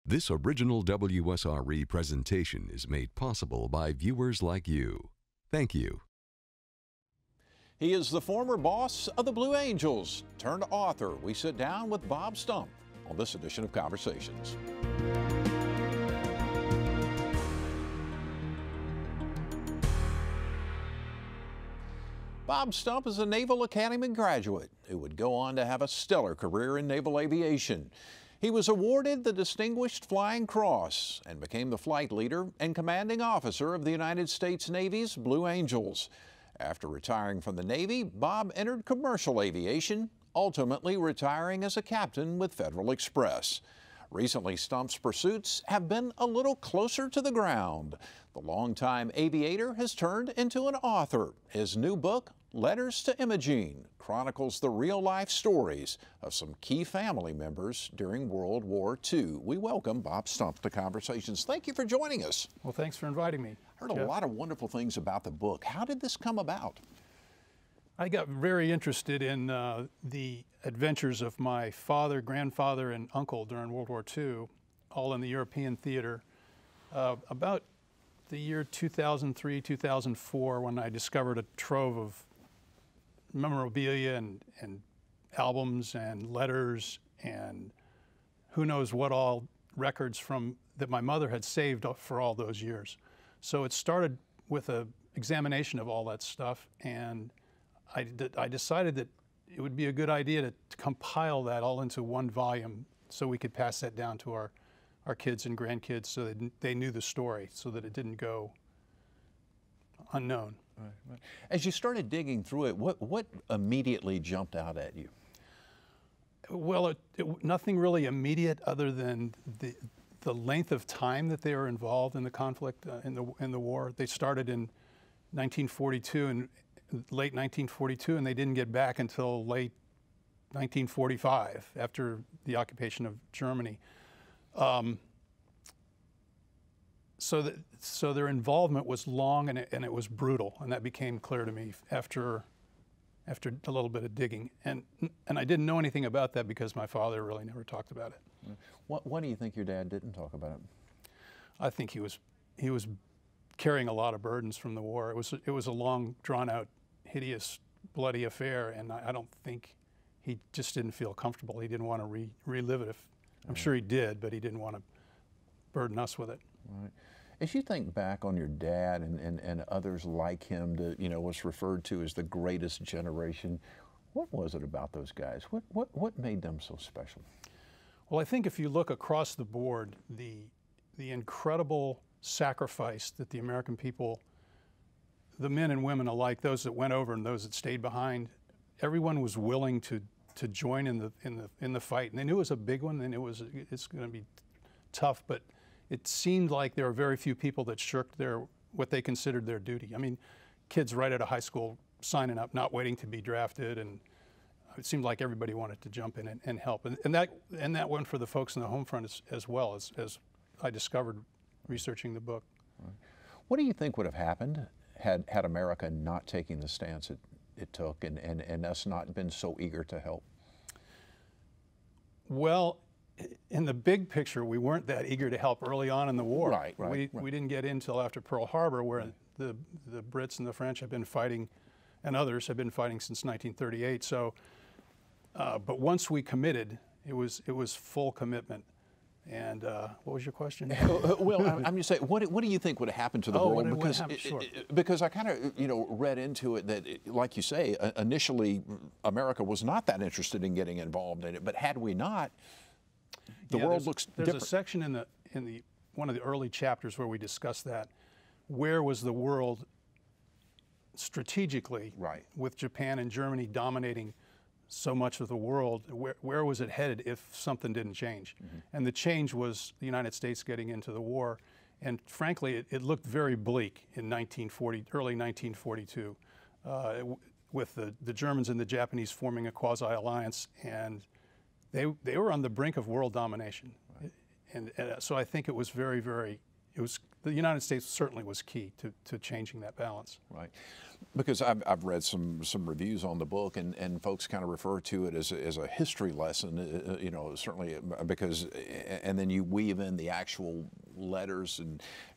This original WSRE presentation is made possible by viewers like you. Thank you. He is the former boss of the Blue Angels turned author. We sit down with Bob Stumpf on this edition of Conversations. Bob Stumpf is a Naval Academy graduate who would go on to have a stellar career in naval aviation. He was awarded the Distinguished Flying Cross and became the flight leader and commanding officer of the United States Navy's Blue Angels. After retiring from the Navy, Bob entered commercial aviation, ultimately retiring as a captain with Federal Express. Recently, Stumpf's pursuits have been a little closer to the ground. The longtime aviator has turned into an author. His new book, Letters to Imogene, chronicles the real-life stories of some key family members during World War II. We welcome Bob Stumpf to Conversations. Thank you for joining us. Well, thanks for inviting me. Heard a lot of wonderful things about the book. How did this come about? I got very interested in the adventures of my father, grandfather, and uncle during World War II, all in the European theater. About the year 2003, 2004, when I discovered a trove of memorabilia and albums and letters and who knows what all records from that my mother had saved for all those years. So it started with an examination of all that stuff, and I decided that it would be a good idea to compile that all into one volume so we could pass that down to our kids and grandkids so that they knew the story, so that it didn't go unknown. Right. As you started digging through it, what immediately jumped out at you? Well, nothing really immediate other than the length of time that they were involved in the conflict, in the war. They started in 1942 and late 1942, and they didn't get back until late 1945 after the occupation of Germany. So their involvement was long and it was brutal, and that became clear to me after a little bit of digging. And I didn't know anything about that because my father really never talked about it. What do you think your dad didn't talk about it? I think he was carrying a lot of burdens from the war. It was a long, drawn-out, hideous, bloody affair, and I don't think he just didn't feel comfortable. He didn't want to relive it. I'm sure he did, but he didn't want to burden us with it. Right. As you think back on your dad and others like him, what's referred to as the greatest generation, what was it about those guys? What made them so special? Well, I think if you look across the board, the incredible sacrifice that the American people, the men and women alike, those that went over and those that stayed behind, everyone was willing to join in the fight, and they knew it was a big one, and it's going to be tough, but it seemed like there were very few people that shirked what they considered their duty. I mean, kids right out of high school signing up, not waiting to be drafted, and it seemed like everybody wanted to jump in and help, and that went for the folks in the home front as well as I discovered researching the book. Right. What do you think would have happened had America not taken the stance it took and us not been so eager to help? Well, in the big picture, we weren't that eager to help early on in the war. Right. We didn't get in until after Pearl Harbor, where the Brits and the French have been fighting, and others have been fighting since 1938. So, but once we committed, it was full commitment. And what was your question? Well, I'm just saying, what do you think would have happened to the world? Because I kind of read into it that, like you say, initially America was not that interested in getting involved in it. But had we not, the world looks different. There's a section in one of the early chapters where we discuss that. Where was the world strategically, with Japan and Germany dominating so much of the world? Where was it headed if something didn't change? Mm-hmm. And the change was the United States getting into the war. And frankly, it looked very bleak in early 1942, with the Germans and the Japanese forming a quasi-alliance, and they were on the brink of world domination. Right. And so I think it was very, very the United States certainly was key to changing that balance. Right. Because I've read some reviews on the book, and folks kind of refer to it as a history lesson, you know, certainly because, and then you weave in the actual letters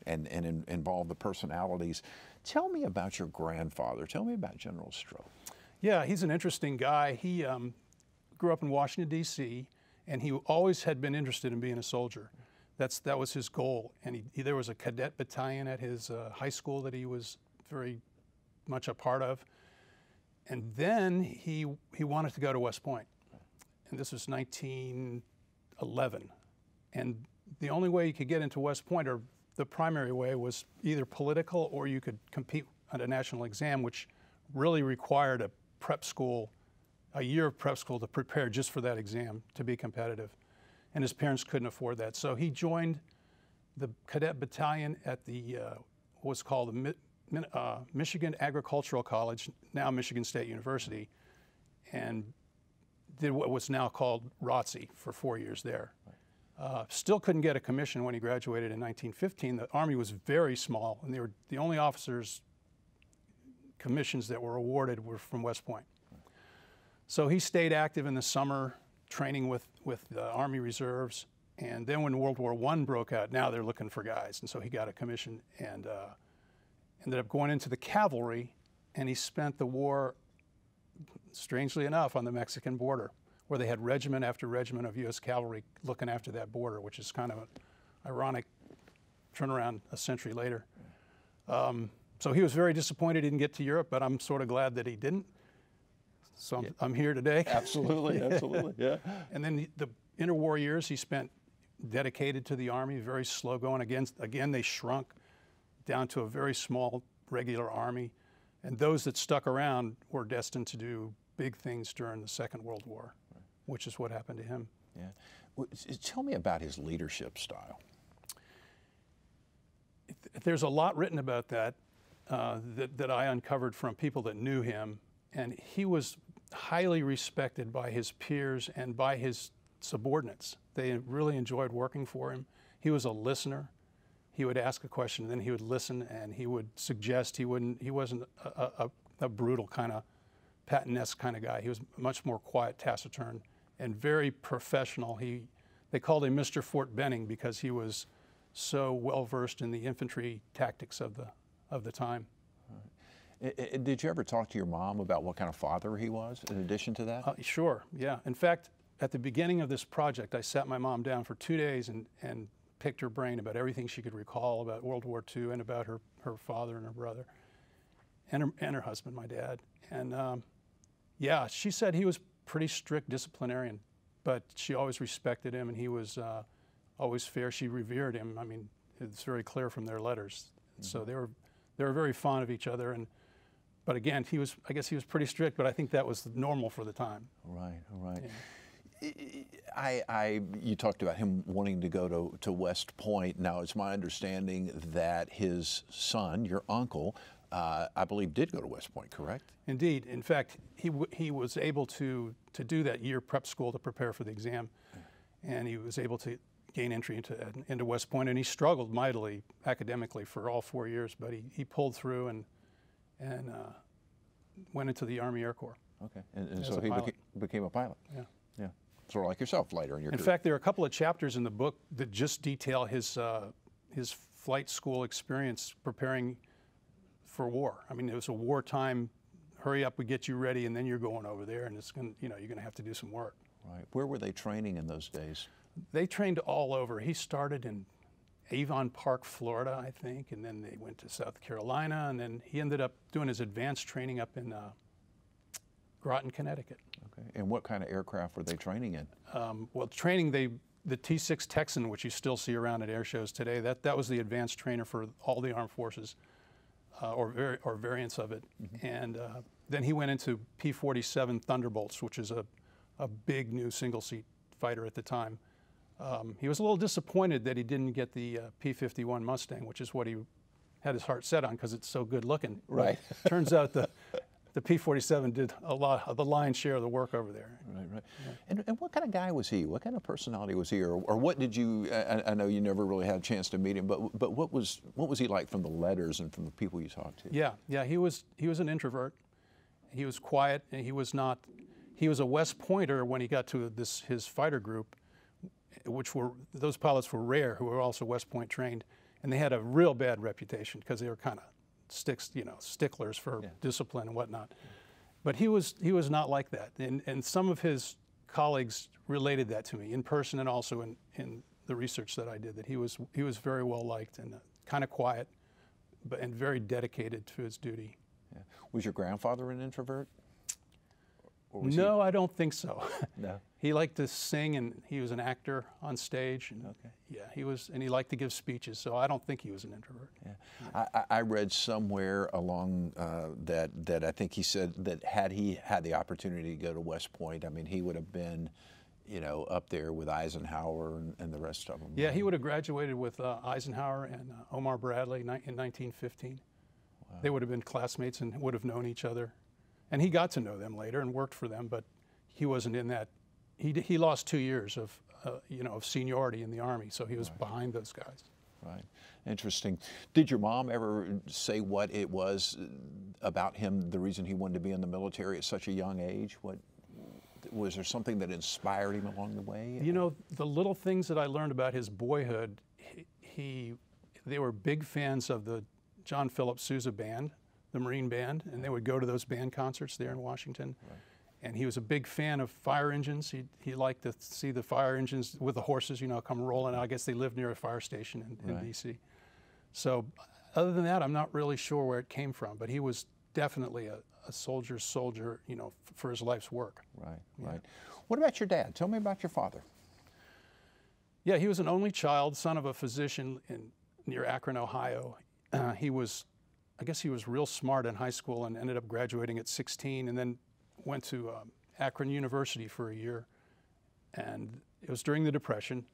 and involve the personalities. Tell me about your grandfather. Tell me about General Stroh. Yeah, he's an interesting guy. He grew up in Washington, D.C., and he always had been interested in being a soldier. That was his goal. And there was a cadet battalion at his high school that he was very much a part of. And then he wanted to go to West Point. And this was 1911. And the only way you could get into West Point, or the primary way, was either political, or you could compete on a national exam, which really required a prep school, a year of prep school to prepare just for that exam to be competitive. And his parents couldn't afford that. So he joined the cadet battalion at the what's called the Michigan Agricultural College, now Michigan State University, and did what was now called ROTC for 4 years there. Still couldn't get a commission when he graduated in 1915. The Army was very small, and they were the only officers' commissions that were awarded were from West Point. So he stayed active in the summer, training with the Army Reserves, and then when World War I broke out, now they're looking for guys, and so he got a commission and ended up going into the cavalry, and he spent the war, strangely enough, on the Mexican border, where they had regiment after regiment of U.S. cavalry looking after that border, which is kind of an ironic turnaround a century later. So he was very disappointed he didn't get to Europe, but I'm sort of glad that he didn't. So I'm here today. Absolutely, absolutely, yeah. And then the interwar years he spent dedicated to the Army, very slow going. Again, they shrunk down to a very small regular Army. And those that stuck around were destined to do big things during the Second World War, which is what happened to him. Yeah. Well, tell me about his leadership style. There's a lot written about that that I uncovered from people that knew him. And he was highly respected by his peers and by his subordinates. They really enjoyed working for him. He was a listener. He would ask a question, and then he would listen, and he would suggest. He wasn't a brutal kind of Patton-esque kind of guy. He was much more quiet, taciturn, and very professional. They called him Mr. Fort Benning because he was so well versed in the infantry tactics of the time. Did you ever talk to your mom about what kind of father he was in addition to that? Sure, yeah. In fact, at the beginning of this project, I sat my mom down for 2 days and picked her brain about everything she could recall about World War II and about her father and her brother and her husband, my dad. And yeah, she said he was pretty strict disciplinarian, but she always respected him, and he was always fair. She revered him. I mean, it's very clear from their letters. Mm-hmm. So they were very fond of each other. But again, I guess he was pretty strict, but I think that was normal for the time. Right, right. Yeah. You talked about him wanting to go to West Point. Now, it's my understanding that his son, your uncle, I believe did go to West Point, correct? Indeed. In fact, he was able to do that year prep school to prepare for the exam, and he was able to gain entry into West Point, and he struggled mightily academically for all 4 years, but he pulled through and went into the Army Air Corps. Okay, and so he became a pilot. Yeah. Yeah, sort of like yourself later in your career. In fact, there are a couple of chapters in the book that just detail his flight school experience preparing for war. I mean, it was a wartime, hurry up, we get you ready, and then you're going over there, and it's going, you're going to have to do some work. Right. Where were they training in those days? They trained all over. He started in Avon Park, Florida, I think, and then they went to South Carolina, and then he ended up doing his advanced training up in Groton, Connecticut. Okay. And what kind of aircraft were they training in? Well, training, the T-6 Texan, which you still see around at air shows today, that was the advanced trainer for all the armed forces, or variants of it. Mm-hmm. And then he went into P-47 Thunderbolts, which is a big new single-seat fighter at the time. He was a little disappointed that he didn't get the P-51 Mustang, which is what he had his heart set on because it's so good looking. Right. Turns out the the P-47 did a lot of the lion's share of the work over there. Right, right. Yeah. And what kind of guy was he? What kind of personality was he? Or what did you, I know you never really had a chance to meet him, but what was he like from the letters and from the people you talked to? Yeah, he was an introvert. He was quiet, and he was a West Pointer when he got to his fighter group, those pilots were rare who were also West Point trained, and they had a real bad reputation because they were kind of sticklers for discipline and whatnot. But he was not like that, and some of his colleagues related that to me in person and also in the research that I did, that he was very well liked and kind of quiet, and very dedicated to his duty. Yeah. Was your grandfather an introvert? No, I don't think so. No. He liked to sing, and he was an actor on stage. And okay. Yeah, and he liked to give speeches, so I don't think he was an introvert. Yeah. I read somewhere along that I think he said that had he had the opportunity to go to West Point, I mean, he would have been, up there with Eisenhower and the rest of them. Yeah, he would have graduated with Eisenhower and Omar Bradley in 1915. Wow. They would have been classmates and would have known each other. And he got to know them later and worked for them, but he wasn't in that. He lost 2 years of seniority in the Army, so he was behind those guys. Right. Interesting. Did your mom ever say what it was about him, the reason he wanted to be in the military at such a young age? Was there something that inspired him along the way? The little things that I learned about his boyhood, they were big fans of the John Philip Sousa Band, the Marine Band, and they would go to those band concerts there in Washington. Right. And he was a big fan of fire engines. He liked to see the fire engines with the horses, come rolling out. I guess they lived near a fire station in D.C. So other than that, I'm not really sure where it came from, but he was definitely a soldier's soldier, for his life's work. Right, right. What about your dad? Tell me about your father. Yeah, he was an only child, son of a physician near Akron, Ohio. I guess he was real smart in high school and ended up graduating at 16, and then went to Akron University for a year. And it was during the Depression.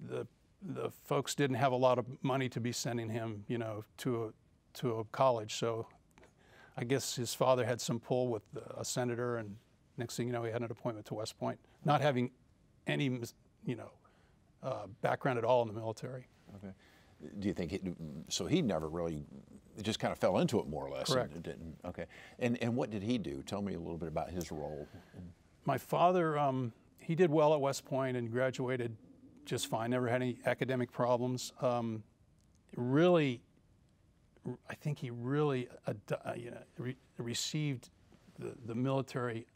The folks didn't have a lot of money to be sending him, to a college. So I guess his father had some pull with a senator, and next thing you know, he had an appointment to West Point, not having any, background at all in the military. Okay. Do you think he never really, just kind of fell into it more or less? Correct. And didn't, okay. And what did he do? Tell me a little bit about his role. My father, he did well at West Point and graduated just fine, never had any academic problems. Really, I think he really received the military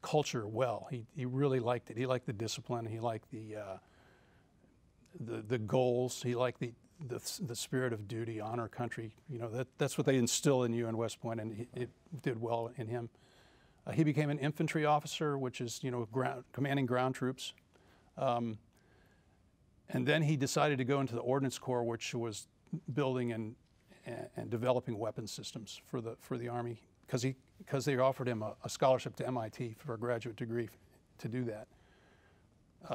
culture well. He really liked it. He liked the discipline. He liked the goals. He liked the spirit of duty, honor country. That's what they instill in you in West Point, and it did well in him. He became an infantry officer, which is commanding ground troops, and then he decided to go into the Ordnance Corps, which was building and developing weapons systems for the Army, because they offered him a scholarship to MIT for a graduate degree to do that.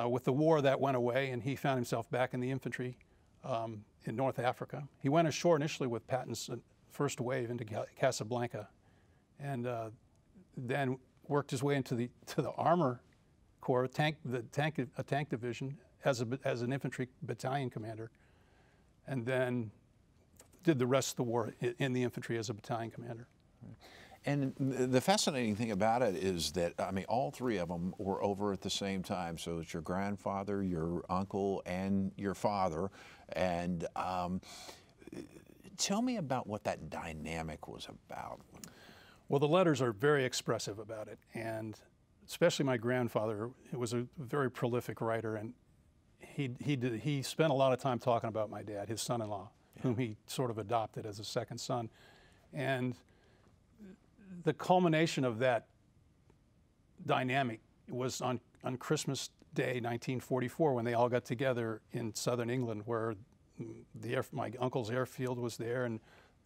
With the war, that went away, and he found himself back in the infantry in North Africa. He went ashore initially with Patton's first wave into Casablanca, and then worked his way into the Armor Corps, a tank division as an infantry battalion commander, and then did the rest of the war in the infantry as a battalion commander. And the fascinating thing about it is that, I mean, all three of them were over at the same time. So it's your grandfather, your uncle, and your father. And tell me about what that dynamic was about. Well, the letters are very expressive about it. And especially my grandfather was a very prolific writer. And he spent a lot of time talking about my dad, his son-in-law, whom he sort of adopted as a second son. And the culmination of that dynamic was on Christmas Day, 1944, when they all got together in southern England, where my uncle's airfield was there, and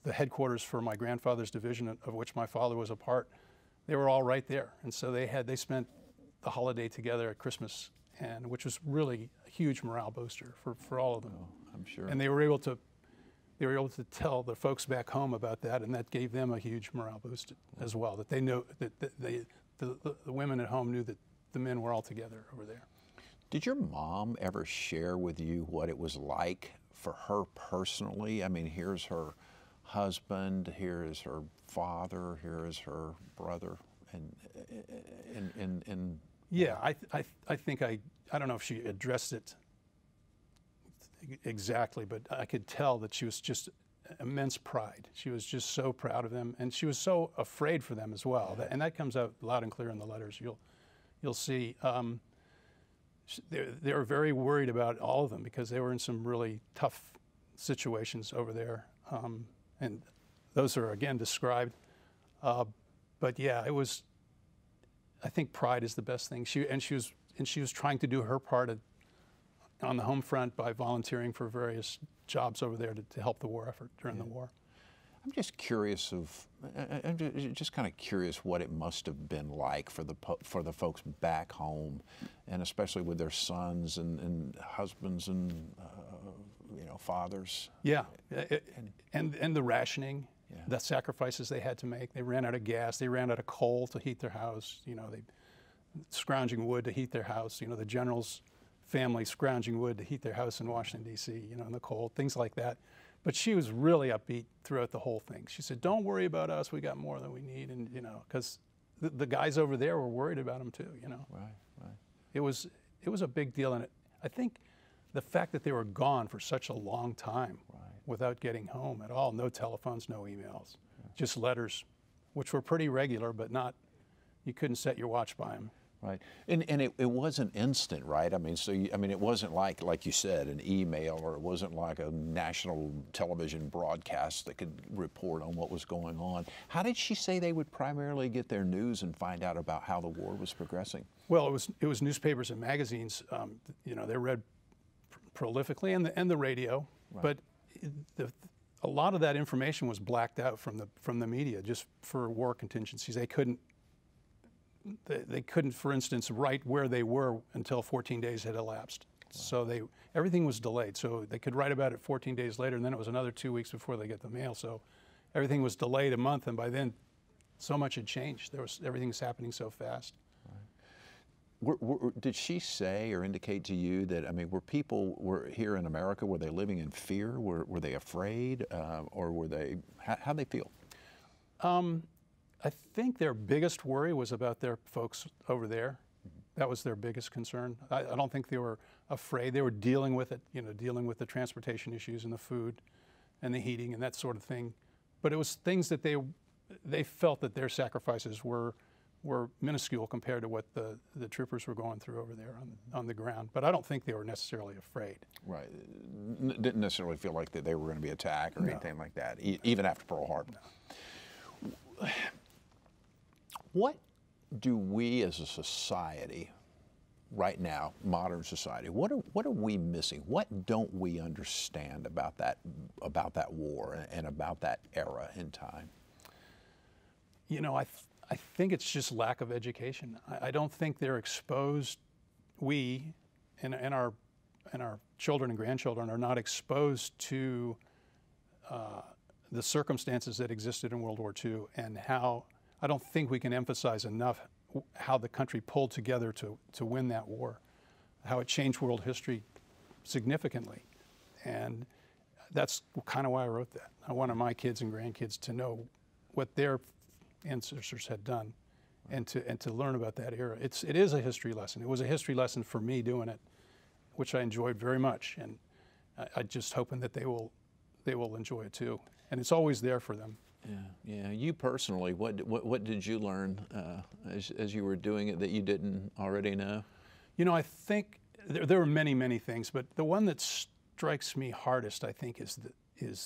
the headquarters for my grandfather's division, of which my father was a part. They were all right there, and so they spent the holiday together at Christmas, which was really a huge morale booster for all of them. Oh, I'm sure. And they were able to they were able to tell the folks back home about that, and that gave them a huge morale boost as well, that they know that the women at home knew that the men were all together over there. Did your mom ever share with you what it was like for her personally? I mean, here's her husband, here is her father, here is her brother, and yeah, I think I don't know if she addressed it exactly, but I could tell that she was just immense pride. She was just so proud of them, and she was so afraid for them as well. And that comes out loud and clear in the letters. You'll see. They were very worried about all of them because they were in some really tough situations over there, and those are again described. But yeah, it was. I think pride is the best thing. She was trying to do her part on the home front by volunteering for various jobs over there to help the war effort during the war. I'm just curious I'm just kind of curious what it must have been like for the folks back home, and especially with their sons and husbands and fathers. Yeah, and the rationing, the sacrifices they had to make. They ran out of gas. They ran out of coal to heat their house. They scrounging wood to heat their house. The general's family scrounging wood to heat their house in Washington, D.C., in the cold, things like that. But she was really upbeat throughout the whole thing. She said, "Don't worry about us. We got more than we need." And, because the guys over there were worried about them too, Right. It was a big deal. And I think the fact that they were gone for such a long time without getting home at all, no telephones, no emails, just letters, which were pretty regular, but you couldn't set your watch by them. Right, and it wasn't instant, right? I mean, it wasn't like you said, an email, or it wasn't like a national television broadcast that could report on what was going on. How did she say they would primarily get their news and find out about how the war was progressing? Well, it was newspapers and magazines. They read prolifically, and the radio, but a lot of that information was blacked out from the media just for war contingencies. They couldn't, for instance, write where they were until 14 days had elapsed. Wow. So everything was delayed. So they could write about it 14 days later, and then it was another 2 weeks before they get the mail. So everything was delayed a month, and by then, so much had changed. Everything was happening so fast. Did she say or indicate to you that, were here in America, were they living in fear? Were they afraid? Or were they, how'd they feel? I think their biggest worry was about their folks over there. That was their biggest concern. I don't think they were afraid. They were dealing with it, dealing with the transportation issues and the food and the heating and that sort of thing. But it was things that they felt that their sacrifices were minuscule compared to what the troopers were going through over there on the ground. But I don't think they were necessarily afraid. Right. Didn't necessarily feel like that they were going to be attacked or anything like that, even after Pearl Harbor. No. What do we as a society right now, modern society, what are we missing? What don't we understand about that war and about that era in time? I think it's just lack of education. I don't think they're exposed. We and our children and grandchildren are not exposed to the circumstances that existed in World War II, and how I don't think we can emphasize enough how the country pulled together to win that war, how it changed world history significantly. And that's kind of why I wrote that. I wanted my kids and grandkids to know what their ancestors had done, and to learn about that era. It is a history lesson. It was a history lesson for me doing it, which I enjoyed very much, and I just hoping that they will enjoy it too. And it's always there for them. Yeah. You personally, what did you learn as you were doing it that you didn't already know? I think there are many things, but the one that strikes me hardest, I think, is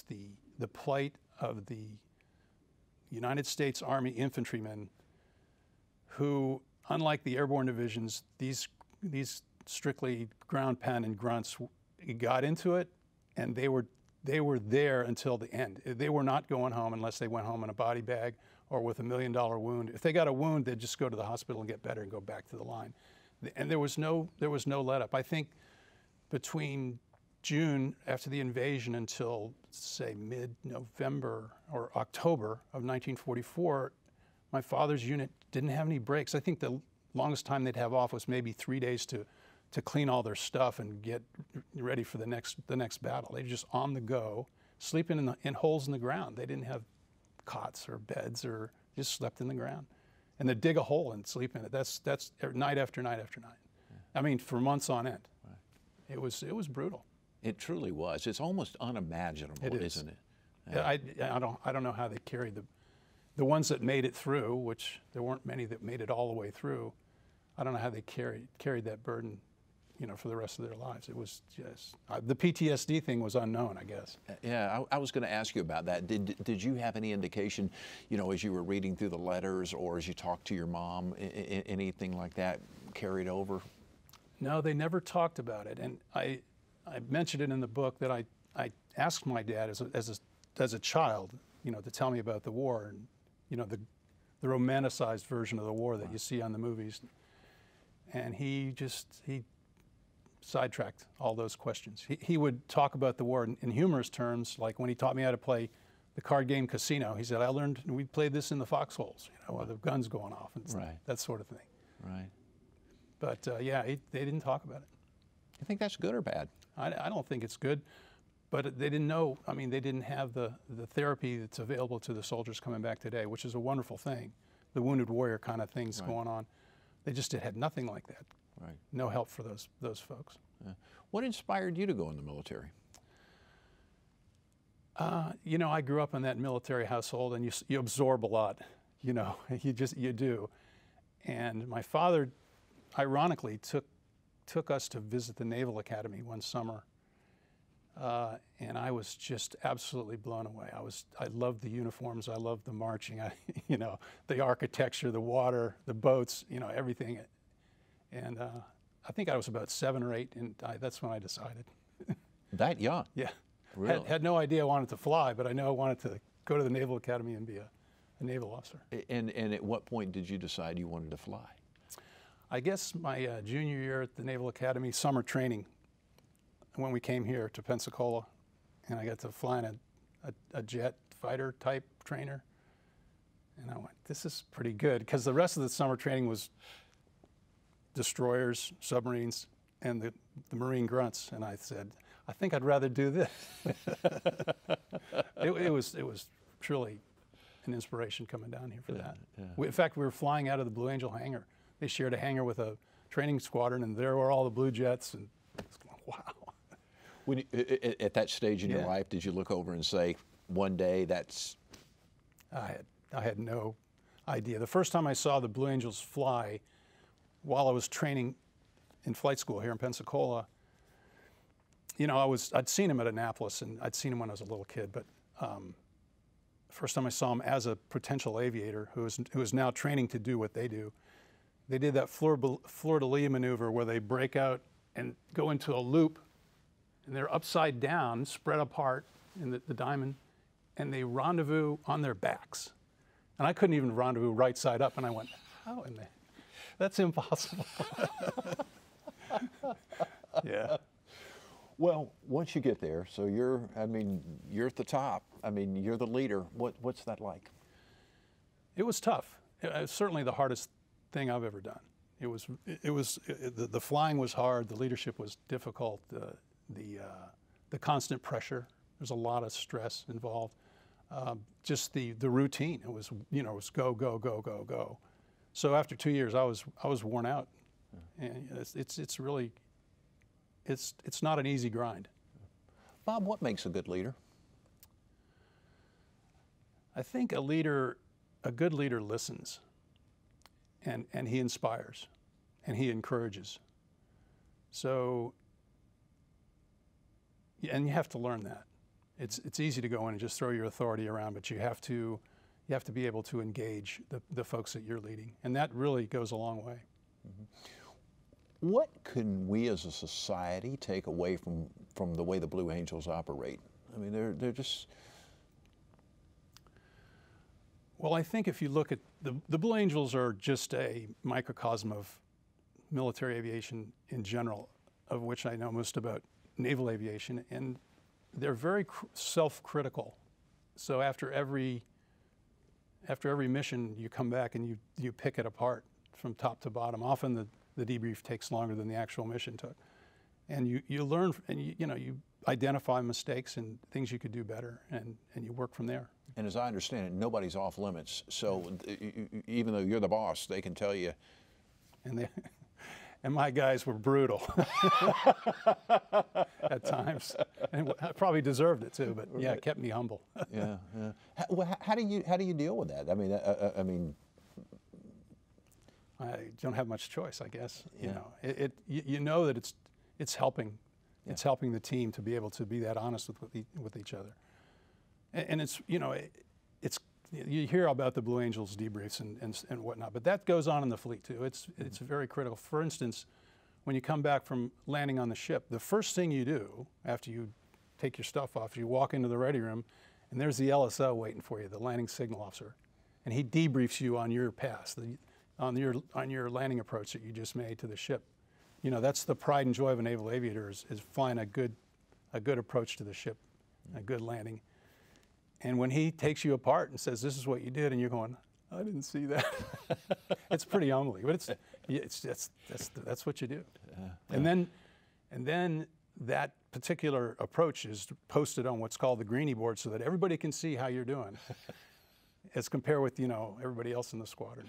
the plight of the United States Army infantrymen who, unlike the airborne divisions, these strictly ground pound and grunts got into it, and they were there until the end. They were not going home unless they went home in a body bag or with $1 million wound. If they got a wound, they'd just go to the hospital and get better and go back to the line. And there was no let up. I think between June after the invasion until, say, mid-November or October of 1944, my father's unit didn't have any breaks. I think the longest time they'd have off was maybe 3 days to clean all their stuff and get ready for the next battle. They were just on the go, sleeping in holes in the ground. They didn't have cots or beds, or just slept in the ground. And they'd dig a hole and sleep in it. That's night after night after night. I mean, for months on end. Right. It was brutal. It truly was. It's almost unimaginable, isn't it? Yeah. I don't know how they carried the ones that made it through, which there weren't many that made it all the way through. I don't know how they carried that burden, you know, for the rest of their lives. It was just the PTSD thing was unknown, I guess. Yeah, I was going to ask you about that. Did you have any indication, you know, as you were reading through the letters or as you talked to your mom, anything like that carried over? No, they never talked about it, and I mentioned it in the book that I asked my dad as a child, you know, to tell me about the war and, you know, the romanticized version of the war that you see on the movies, and he sidetracked all those questions. He would talk about the war in humorous terms, like when he taught me how to play the card game Casino. He said, we played this in the foxholes, you know, with the guns going off and that sort of thing. Right. But yeah, they didn't talk about it. You think that's good or bad? I don't think it's good, but they didn't know. I mean, they didn't have the therapy that's available to the soldiers coming back today, which is a wonderful thing. The wounded warrior kind of things going on. They just had nothing like that. Right. No help for those folks. Yeah. What inspired you to go in the military? You know, I grew up in that military household, and you absorb a lot. You know, you do. And my father, ironically, took us to visit the Naval Academy one summer, and I was just absolutely blown away. I loved the uniforms. I loved the marching. You know, the architecture, the water, the boats. You know, everything. And I think I was about 7 or 8, and that's when I decided. That young? Yeah. Really? Had no idea I wanted to fly, but I know I wanted to go to the Naval Academy and be a naval officer. And at what point did you decide you wanted to fly? I guess my junior year at the Naval Academy, summer training, when we came here to Pensacola, and I got to fly in a jet fighter type trainer. And I went, this is pretty good, because the rest of the summer training was destroyers, submarines, and the Marine grunts. And I said, I think I'd rather do this. It was truly an inspiration coming down here for that. Yeah. In fact, we were flying out of the Blue Angel hangar. They shared a hangar with a training squadron, and there were all the Blue Jets, and it's going, wow. When at that stage in your life, did you look over and say, one day that's... I had no idea. The first time I saw the Blue Angels fly while I was training in flight school here in Pensacola, you know, I'd seen him at Annapolis, and I'd seen him when I was a little kid, but first time I saw him as a potential aviator who is now training to do what they do. They did that fleur-de-lis maneuver where they break out and go into a loop, and they're upside down, spread apart in the diamond, and they rendezvous on their backs. And I couldn't even rendezvous right side up, and I went, how in the... That's impossible. Yeah. Well, once you get there, so you're at the top. I mean, you're the leader. What's that like? It was tough. It was certainly the hardest thing I've ever done. The flying was hard. The leadership was difficult. The constant pressure. There's a lot of stress involved. Just the routine. It was go, go, go, go, go. So after 2 years, I was worn out, and it's really not an easy grind. Bob, what makes a good leader? I think a good leader listens, and he inspires, and he encourages. So, and you have to learn that. It's easy to go in and just throw your authority around, but you have to be able to engage the folks that you're leading, and that really goes a long way. Mm-hmm. What can we as a society take away from the way the Blue Angels operate? I mean, they're just... Well, I think if you look at the Blue Angels are just a microcosm of military aviation in general, of which I know most about naval aviation, and they're very self-critical. So after every mission, you come back and you pick it apart from top to bottom. Often the debrief takes longer than the actual mission took. And you learn, and you identify mistakes and things you could do better, and you work from there. And as I understand it, nobody's off limits. So even though you're the boss, they can tell you. And my guys were brutal at times, and I probably deserved it too. But yeah, it kept me humble. Yeah, yeah. How do you deal with that? I mean, I don't have much choice, I guess. Yeah. You know that it's helping. Yeah. It's helping the team to be able to be that honest with each other. And it's you hear about the Blue Angels debriefs and whatnot, but that goes on in the fleet too. It's very critical. For instance, when you come back from landing on the ship, the first thing you do after you take your stuff off, you walk into the ready room, and there's the LSO waiting for you, the landing signal officer, and he debriefs you on your pass, on your landing approach that you just made to the ship. That's the pride and joy of a naval aviator is flying a good approach to the ship, a good landing. And when he takes you apart and says, "This is what you did," and you're going, "I didn't see that," it's pretty humbling. But that's what you do. And then that particular approach is posted on what's called the greenie board, so that everybody can see how you're doing, as compared with everybody else in the squadron.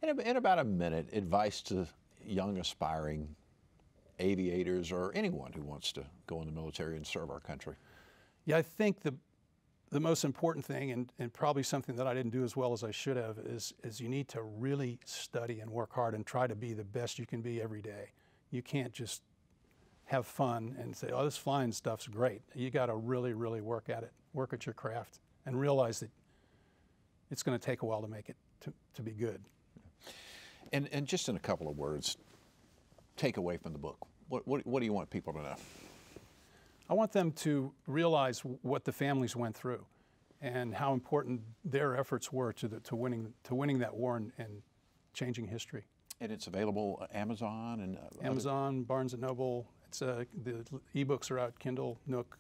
In about a minute, advice to young aspiring aviators or anyone who wants to go in the military and serve our country. Yeah, I think the most important thing, and probably something that I didn't do as well as I should have, is you need to really study and work hard and try to be the best you can be every day. You can't just have fun and say, "Oh, this flying stuff's great." You got to really, really work at it, work at your craft, and realize that it's going to take a while to make it to be good. And just in a couple of words, take away from the book. What do you want people to know? I want them to realize what the families went through, and how important their efforts were to winning that war and changing history. And it's available on Amazon and Amazon, Barnes & Noble. The ebooks are out, Kindle, Nook,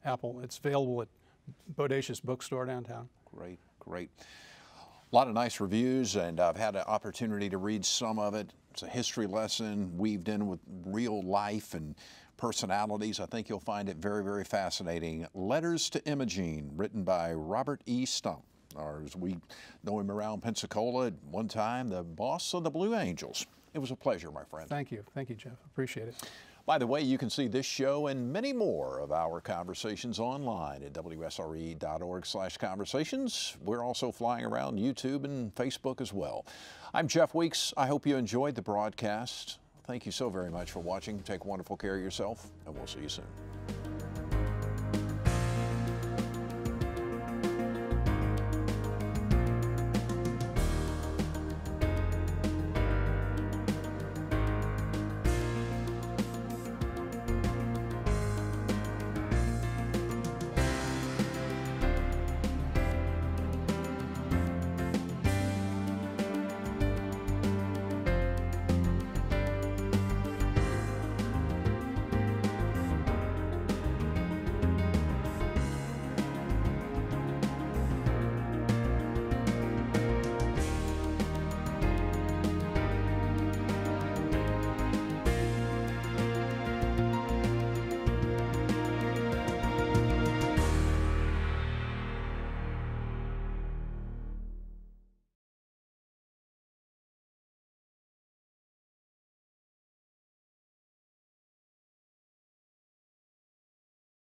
Apple. It's available at Bodacious Bookstore downtown. Great, great. A lot of nice reviews, and I've had an opportunity to read some of it. It's a history lesson weaved in with real life and personalities. I think you'll find it very, very fascinating. Letters to Imogene, written by Robert E. Stumpf, or as we know him around Pensacola, at one time the boss of the Blue Angels. It was a pleasure, my friend. Thank you, Jeff. Appreciate it. By the way, you can see this show and many more of our conversations online at WSRE.org/conversations. We're also flying around YouTube and Facebook as well. I'm Jeff Weeks. I hope you enjoyed the broadcast. Thank you so very much for watching. Take wonderful care of yourself, and we'll see you soon.